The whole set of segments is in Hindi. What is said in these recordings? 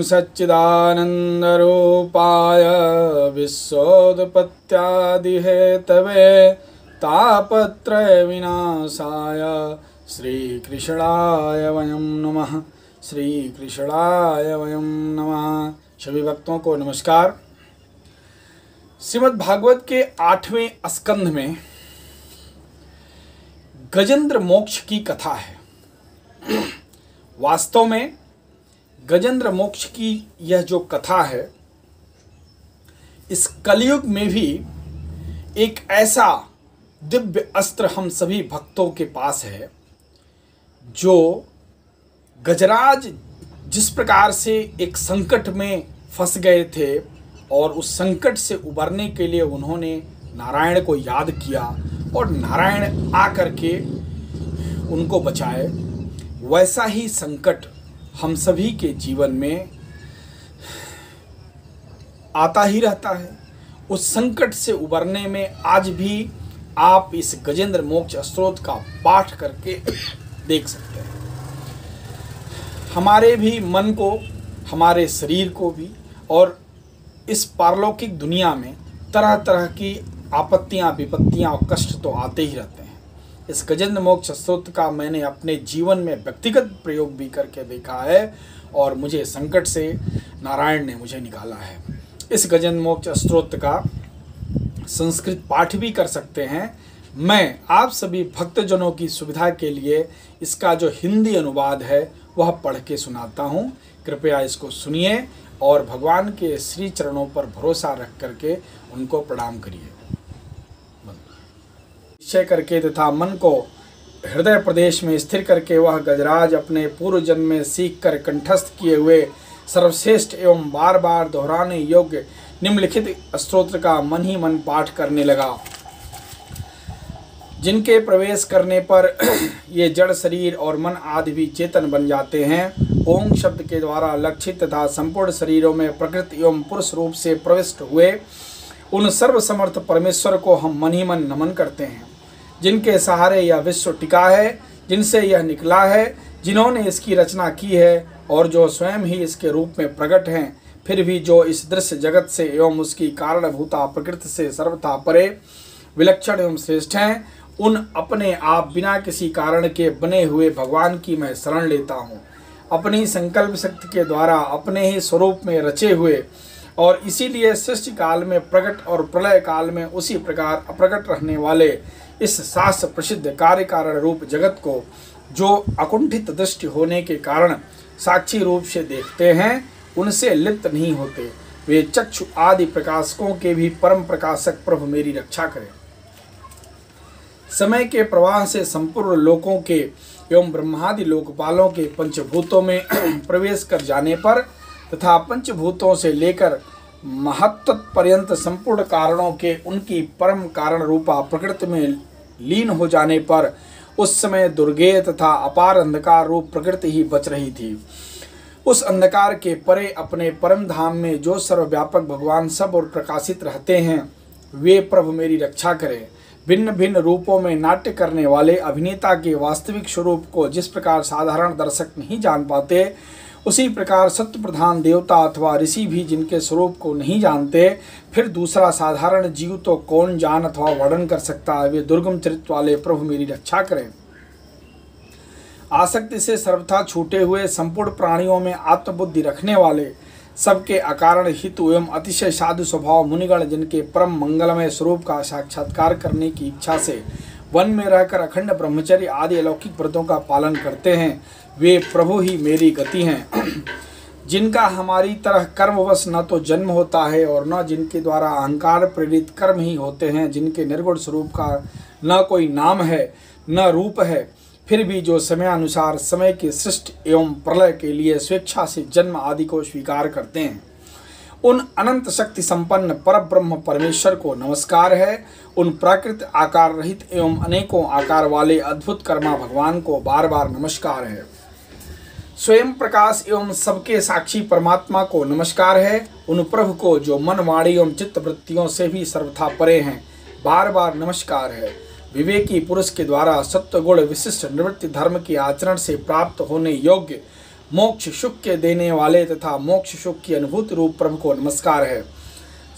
सच्चिदानन्दरूपाय विश्वोत्पत्त्यादिहेतवे तापत्रयविनाशाय श्रीकृष्णाय वयं नमः। श्रीकृष्णाय वयं नमः। सभी भक्तों को नमस्कार। श्रीमद् भागवत के 8वें स्कंध में गजेंद्र मोक्ष की कथा है। वास्तव में गजेंद्र मोक्ष की यह जो कथा है, इस कलयुग में भी एक ऐसा दिव्य अस्त्र हम सभी भक्तों के पास है, जो गजराज जिस प्रकार से एक संकट में फंस गए थे और उस संकट से उबरने के लिए उन्होंने नारायण को याद किया और नारायण आकर के उनको बचाए, वैसा ही संकट हम सभी के जीवन में आता ही रहता है। उस संकट से उबरने में आज भी आप इस गजेंद्र मोक्ष स्तोत्र का पाठ करके देख सकते हैं। हमारे भी मन को, हमारे शरीर को भी, और इस पारलौकिक दुनिया में तरह तरह की आपत्तियां, विपत्तियां और कष्ट तो आते ही रहते हैं। इस गजेंद्र मोक्ष स्तोत्र का मैंने अपने जीवन में व्यक्तिगत प्रयोग भी करके देखा है और मुझे संकट से नारायण ने मुझे निकाला है। इस गजेंद्र मोक्ष स्तोत्र का संस्कृत पाठ भी कर सकते हैं। मैं आप सभी भक्तजनों की सुविधा के लिए इसका जो हिंदी अनुवाद है वह पढ़ के सुनाता हूँ। कृपया इसको सुनिए और भगवान के श्री चरणों पर भरोसा रख करके उनको प्रणाम करिए। निश्चय करके तथा मन को हृदय प्रदेश में स्थिर करके वह गजराज अपने पूर्व जन्म में सीख कर कंठस्थ किए हुए सर्वश्रेष्ठ एवं बार बार दोहराने योग्य निम्नलिखित स्तोत्र का मन ही मन पाठ करने लगा, जिनके प्रवेश करने पर ये जड़ शरीर और मन आदि भी चेतन बन जाते हैं। ओम शब्द के द्वारा लक्षित तथा संपूर्ण शरीरों में प्रकृति एवं पुरुष रूप से प्रविष्ट हुए उन सर्वसमर्थ परमेश्वर को हम मन ही मन नमन करते हैं, जिनके सहारे यह विश्व टिका है, जिनसे यह निकला है, जिन्होंने इसकी रचना की है और जो स्वयं ही इसके रूप में प्रकट हैं, फिर भी जो इस दृश्य जगत से एवं उसकी कारणभूता प्रकृति से सर्वथा परे विलक्षण एवं श्रेष्ठ हैं। उन अपने आप बिना किसी कारण के बने हुए भगवान की मैं शरण लेता हूँ। अपनी संकल्प शक्ति के द्वारा अपने ही स्वरूप में रचे हुए और इसीलिए सृष्टि काल में प्रकट और प्रलय काल में उसी प्रकार अप्रकट रहने वाले इस शास्त्र प्रसिद्ध कार्य कारण रूप जगत को जो अकुंठित दृष्टि होने के कारण साक्षी रूप से देखते हैं, उनसे लिप्त नहीं होते। वे चक्षु आदि प्रकाशकों के भी परम प्रकाशक प्रभु मेरी रक्षा करें। समय के प्रवाह से संपूर्ण लोकों के एवं ब्रह्मादि लोकपालों के पंचभूतों में प्रवेश कर जाने पर तथा पंचभूतों से लेकर महत्व पर्यंत संपूर्ण कारणों के उनकी परम कारण रूपा प्रकृति में लीन हो जाने पर उस समय दुर्गेय तथा अपार अंधकार रूप प्रकृति ही बच रही थी। उस अंधकार के परे अपने परम धाम में जो सर्वव्यापक भगवान सब और प्रकाशित रहते हैं, वे प्रभु मेरी रक्षा करें। भिन्न भिन्न रूपों में नाट्य करने वाले अभिनेता के वास्तविक स्वरूप को जिस प्रकार साधारण दर्शक नहीं जान पाते, उसी प्रकार सत्य प्रधान देवता अथवा ऋषि भी जिनके स्वरूप को नहीं जानते, फिर दूसरा साधारण जीव तो कौन जान अथवा वर्णन कर सकता है। वे दुर्गम चरित्र वाले प्रभु मेरी रक्षा करें। आसक्ति से सर्वथा छूटे हुए संपूर्ण प्राणियों में आत्मबुद्धि रखने वाले, सबके अकारण हितु एवं अतिशय साधु स्वभाव मुनिगण, जिनके परम मंगलमय स्वरूप का साक्षात्कार करने की इच्छा से वन में रहकर अखंड ब्रह्मचर्य आदि अलौकिक व्रतों का पालन करते हैं, वे प्रभु ही मेरी गति हैं। जिनका हमारी तरह कर्मवश न तो जन्म होता है और न जिनके द्वारा अहंकार प्रेरित कर्म ही होते हैं, जिनके निर्गुण स्वरूप का न कोई नाम है न रूप है, फिर भी जो समयानुसार समय के सृष्टि एवं प्रलय के लिए स्वेच्छा से जन्म आदि को स्वीकार करते हैं, उन अनंत शक्ति संपन्न पर ब्रह्म परमेश्वर को नमस्कार है। उन प्राकृत आकार रहित एवं अनेकों आकार वाले अद्भुत कर्मा भगवान को बार बार नमस्कार है। स्वयं प्रकाश एवं सबके साक्षी परमात्मा को नमस्कार है। उन प्रभु को जो मन वाणी एवं चित्त वृत्तियों से भी सर्वथा परे हैं, बार बार नमस्कार है। विवेकी पुरुष के द्वारा सत्व गुण विशिष्ट निवृत्ति धर्म के आचरण से प्राप्त होने योग्य मोक्ष सुख के देने वाले तथा मोक्ष सुख की अनुभूति रूप प्रभु को नमस्कार है।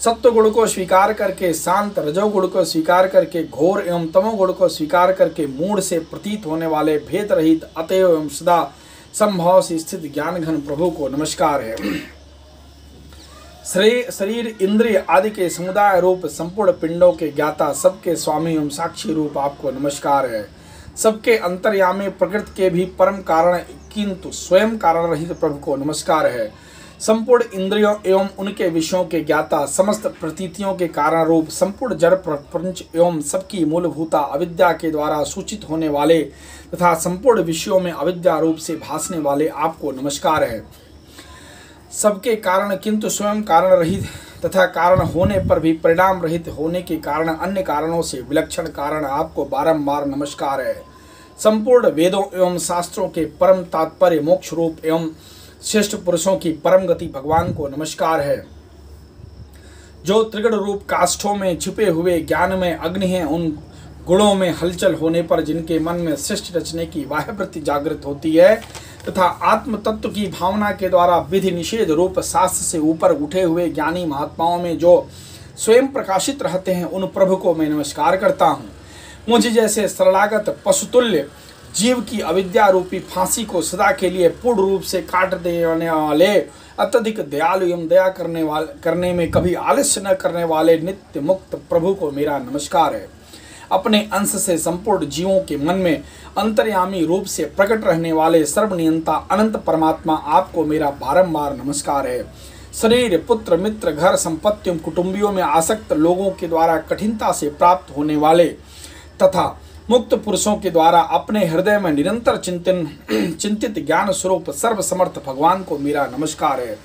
सत्व गुण को स्वीकार करके, शांत रजोगुण को स्वीकार करके, घोर एवं तमोगुण को स्वीकार करके मूड से प्रतीत होने वाले भेद रहित अतएव एवं सदा संभाव से स्थित ज्ञान घन प्रभु को नमस्कार है। शरीर इंद्रिय आदि के समुदाय रूप संपूर्ण पिंडों के ज्ञाता, सबके स्वामी एवं साक्षी रूप आपको नमस्कार है। सबके अंतर्यामी, प्रकृति के भी परम कारण किंतु स्वयं कारण रहित प्रभु को नमस्कार है। संपूर्ण इंद्रियों एवं उनके विषयों के ज्ञाता, समस्त प्रतीतियों के कारण रूप संपूर्ण जड़ प्रपंच एवं सबकी मूलभूता अविद्या के द्वारा सूचित होने वाले तथा संपूर्ण विषयों में अविद्या रूप से भासने वाले आपको नमस्कार है। सबके कारण किंतु स्वयं कारण रहित तथा कारण होने पर भी परिणाम रहित होने के कारण अन्य कारणों से विलक्षण कारण आपको बारंबार नमस्कार है। संपूर्ण वेदों एवं शास्त्रों के परम तात्पर्य मोक्ष रूप एवं श्रेष्ठ पुरुषों की परम गति भगवान को नमस्कार है। जो त्रिगुण रूप काष्ठों में छिपे हुए ज्ञान में अग्नि हैं, उन गुणों में हलचल होने पर जिनके मन में सृष्टि रचने की बाह्यवृत्ति जागृत होती है तथा आत्म तत्व की भावना के द्वारा विधि निषेध रूप शास्त्र से ऊपर उठे हुए ज्ञानी महात्माओं में जो स्वयं प्रकाशित रहते हैं, उन प्रभु को मैं नमस्कार करता हूँ। मुझे जैसे सरलागत पशुतुल्य जीव की अविद्या रूपी फांसी को सदा के लिए पूर्ण रूप से काट देने वाले, अत्यधिक दयालु एवं दया करने में कभी आलस्य न करने वाले नित्य मुक्त प्रभु को मेरा नमस्कार है। अपने अंश से संपूर्ण जीवों के मन में अंतर्यामी रूप से प्रकट रहने वाले सर्वनियंता अनंत परमात्मा आपको मेरा बारंबार नमस्कार है। शरीर, पुत्र, मित्र, घर, संपत्तियों, कुटुंबियों में आसक्त लोगों के द्वारा कठिनता से प्राप्त होने वाले तथा मुक्त पुरुषों के द्वारा अपने हृदय में निरंतर चिंतित ज्ञान स्वरूप सर्वसमर्थ भगवान को मेरा नमस्कार है।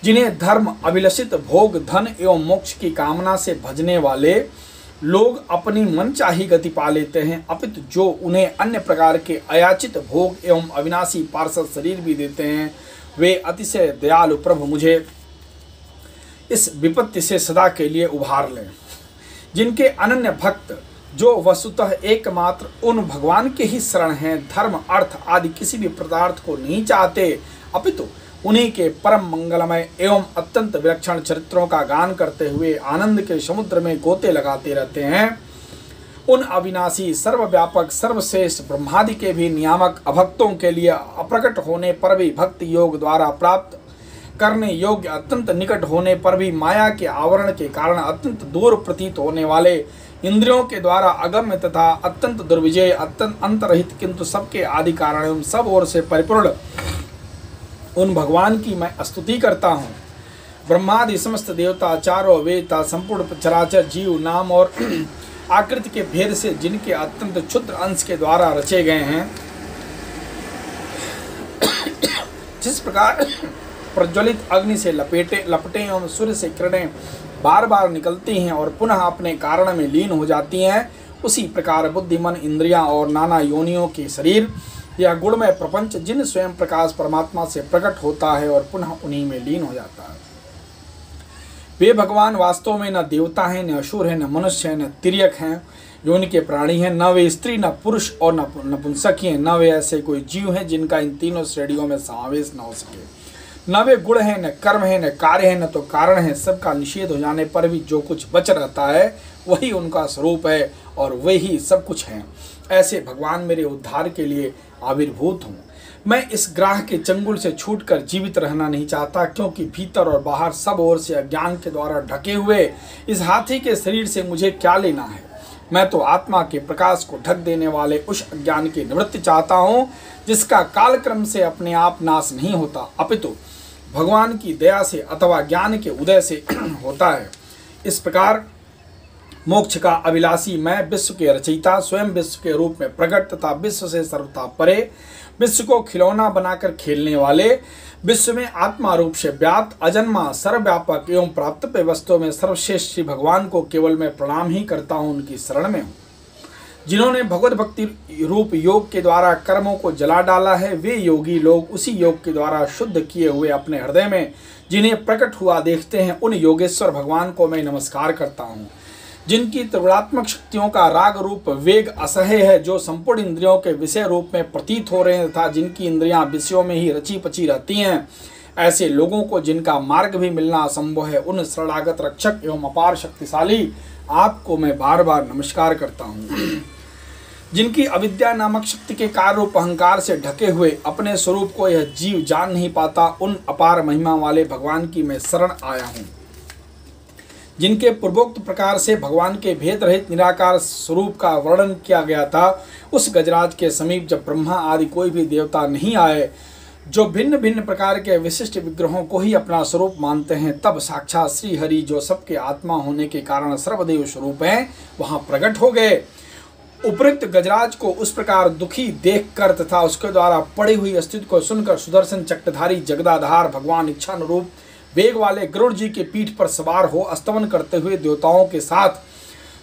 जिन्हें धर्म, अभिलषित भोग, धन एवं मोक्ष की कामना से भजने वाले लोग अपनी मनचाही गति पा लेते हैं, अपितु जो उन्हें अन्य प्रकार के अयाचित भोग एवं अविनाशी पार्षद शरीर भी देते हैं, वे अतिशय दयालु प्रभु मुझे इस विपत्ति से सदा के लिए उभार लें। जिनके अनन्य भक्त जो वस्तुतः एकमात्र उन भगवान के ही शरण हैं, धर्म, अर्थ आदि किसी भी पदार्थ को नहीं चाहते, अपितु उन्हीं के परम मंगलमय एवं अत्यंत विलक्षण चरित्रों का गान करते हुए आनंद के समुद्र में गोते लगाते रहते हैं, उन अविनाशी, सर्वव्यापक, सर्वश्रेष्ठ ब्रह्मादि के भी नियामक अभक्तों के लिए अप्रकट होने पर भी भक्ति योग द्वारा प्राप्त करने योग्य, अत्यंत निकट होने पर भी माया के आवरण के कारण अत्यंत दूर प्रतीत होने वाले, इंद्रियों के द्वारा अगम्य तथा अत्यंत दुर्विजय, अत्यंत अंतरहित किंतु सबके आदि कारण एवं सब ओर से परिपूर्ण उन भगवान की मैं स्तुति करता हूँ। ब्रह्मादि समस्त देवता, चारों वेदता, संपूर्ण चराचर जीव नाम और आकृति के भेद से जिनके अत्यंत क्षुद्र अंश के द्वारा रचे गए हैं, जिस प्रकार प्रज्वलित अग्नि से लपटे एवं सूर्य से किरणें बार बार निकलती हैं और पुनः अपने कारण में लीन हो जाती हैं, उसी प्रकार बुद्धि, मन, इंद्रियां और नाना योनियों के शरीर यह गुणमय प्रपंच जिन स्वयं प्रकाश परमात्मा से प्रकट होता है और पुनः उन्हीं में लीन हो जाता है, वे भगवान वास्तव में न देवता हैं, न असुर हैं, न मनुष्य हैं, न तिर्यक हैं, योनि के प्राणी हैं, न वे स्त्री, न पुरुष और न नपुंसक हैं, न वे ऐसे कोई जीव हैं जिनका इन तीनों श्रेणियों में समावेश न हो सके। न वे गुण हैं, न कर्म है, न कार्य है, न तो कारण है। सबका निषेध हो जाने पर भी जो कुछ बच रहता है वही उनका स्वरूप है और वही सब कुछ है। ऐसे भगवान मेरे उद्धार के लिए आविर्भूत हूँ। मैं इस ग्राह के चंगुल से छूटकर जीवित रहना नहीं चाहता, क्योंकि भीतर और बाहर सब ओर से अज्ञान के द्वारा ढके हुए इस हाथी के शरीर से मुझे क्या लेना है। मैं तो आत्मा के प्रकाश को ढक देने वाले उस अज्ञान की निवृत्ति चाहता हूँ, जिसका कालक्रम से अपने आप नाश नहीं होता, अपितु भगवान की दया से अथवा ज्ञान के उदय से होता है। इस प्रकार मोक्ष का अभिलाषी मैं, विश्व के रचयिता, स्वयं विश्व के रूप में प्रकट तथा विश्व से सर्वथा परे, विश्व को खिलौना बनाकर खेलने वाले, विश्व में आत्मा रूप से व्याप्त, अजन्मा, सर्वव्यापक एवं प्राप्त वस्तुओं में सर्वश्रेष्ठ श्री भगवान को केवल मैं प्रणाम ही करता हूँ, उनकी शरण में हूँ। जिन्होंने भगवत भक्ति रूप योग के द्वारा कर्मों को जला डाला है, वे योगी लोग उसी योग के द्वारा शुद्ध किए हुए अपने हृदय में जिन्हें प्रकट हुआ देखते हैं, उन योगेश्वर भगवान को मैं नमस्कार करता हूँ। जिनकी त्रिगुणात्मक शक्तियों का राग रूप वेग असह्य है, जो संपूर्ण इंद्रियों के विषय रूप में प्रतीत हो रहे हैं तथा जिनकी इंद्रियां विषयों में ही रची पची रहती हैं, ऐसे लोगों को जिनका मार्ग भी मिलना असंभव है, उन शरणागत रक्षक एवं अपार शक्तिशाली आपको मैं बार बार नमस्कार करता हूँ। जिनकी अविद्या नामक शक्ति के कार्य रूप अहंकार से ढके हुए अपने स्वरूप को यह जीव जान नहीं पाता, उन अपार महिमा वाले भगवान की मैं शरण आया हूँ। जिनके पूर्वोक्त प्रकार से भगवान के भेद रहित निराकार स्वरूप का वर्णन किया गया था, उस गजराज के समीप जब ब्रह्मा आदि कोई भी देवता नहीं आए, जो भिन्न भिन्न प्रकार के विशिष्ट विग्रहों को ही अपना स्वरूप मानते हैं, तब साक्षात श्री हरि, जो सबके आत्मा होने के कारण सर्वदेव स्वरूप हैं, वहां प्रकट हो गए। उपयुक्त गजराज को उस प्रकार दुखी देखकर तथा उसके द्वारा पड़ी हुई स्थिति को सुनकर सुदर्शन चक्रधारी जगदाधार भगवान इच्छानुरूप वेग वाले गरुड़ जी के पीठ पर सवार हो स्तवन करते हुए देवताओं के साथ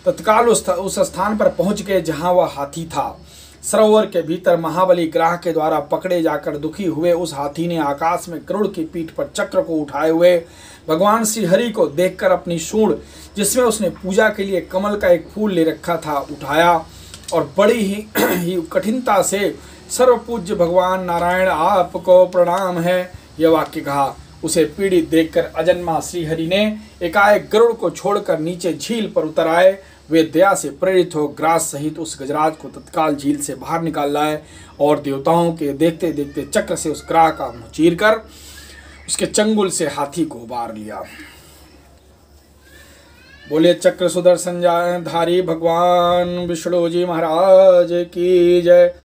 तत्काल उस स्थान पर पहुंच गए जहां वह हाथी था। सरोवर के भीतर महाबली ग्राह के द्वारा पकड़े जाकर दुखी हुए उस हाथी ने आकाश में गरुड़ की पीठ पर चक्र को उठाए हुए भगवान श्री हरि को देखकर अपनी सूंड, जिसमें उसने पूजा के लिए कमल का एक फूल ले रखा था, उठाया और बड़ी ही कठिनता से सर्वपूज्य भगवान नारायण आपको प्रणाम है, यह वाक्य कहा। उसे पीड़ित देखकर अजन्मा श्रीहरि ने एकाएक गरुड़ को छोड़कर नीचे झील पर उतर आए। वे दया से प्रेरित हो ग्रास सहित उस गजराज को तत्काल झील से बाहर निकाल लाए और देवताओं के देखते देखते चक्र से उस ग्राह का मुंह चीर कर उसके चंगुल से हाथी को उबार लिया। बोले चक्र सुदर्शन धारी भगवान विष्णु जी महाराज की जय।